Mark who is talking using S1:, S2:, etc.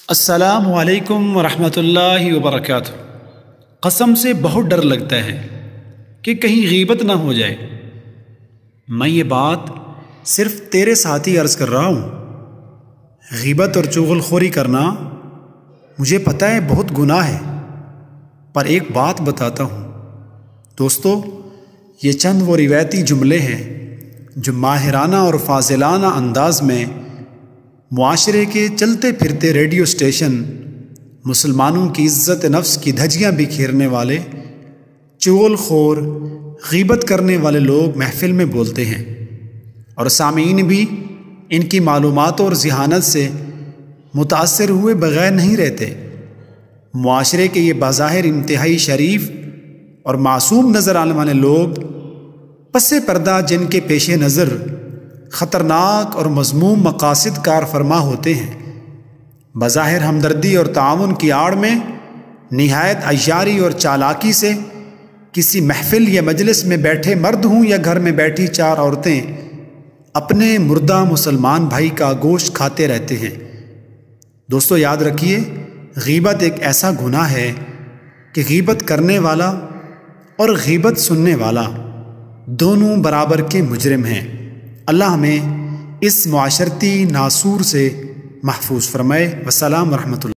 S1: السلام علیکم ورحمۃ اللہ وبرکاتہ۔ قسم سے بہت ڈر لگتا ہے کہ کہیں غیبت نہ ہو جائے۔ میں یہ بات صرف تیرے ساتھ ہی عرض کر رہا ہوں۔ غیبت اور چغل خوری کرنا مجھے پتہ ہے بہت گناہ ہے، پر ایک بات بتاتا ہوں دوستو، یہ چند وہ روایتی جملے ہیں جو ماہرانہ اور فاضلانہ انداز میں معاشرے کے چلتے پھرتے ریڈیو اسٹیشن مسلمانوں کی عزت نفس کی دھجیاں بکھیرنے والے چغل خور غیبت کرنے والے لوگ محفل میں بولتے ہیں، اور سامعین بھی ان کی معلومات اور ذہانت سے متاثر ہوئے بغیر نہیں رہتے۔ معاشرے کے یہ بظاہر انتہائی شریف اور معصوم نظر آنے والے لوگ پس پردہ جن کے پیش نظر خطرناک اور مذموم مقاصد کار فرما ہوتے ہیں، بظاہر ہمدردی اور تعاون کی آڑ میں نہایت عیاری اور چالاکی سے کسی محفل یا مجلس میں بیٹھے مرد ہوں یا گھر میں بیٹھی چار عورتیں اپنے مردہ مسلمان بھائی کا گوشت کھاتے رہتے ہیں۔ دوستو یاد رکھیے، غیبت ایک ایسا گناہ ہے کہ غیبت کرنے والا اور غیبت سننے والا دونوں برابر کے مجرم ہیں۔ اللہ ہمیں اس معاشرتی ناسور سے محفوظ فرمائے۔ والسلام ورحمۃ اللہ۔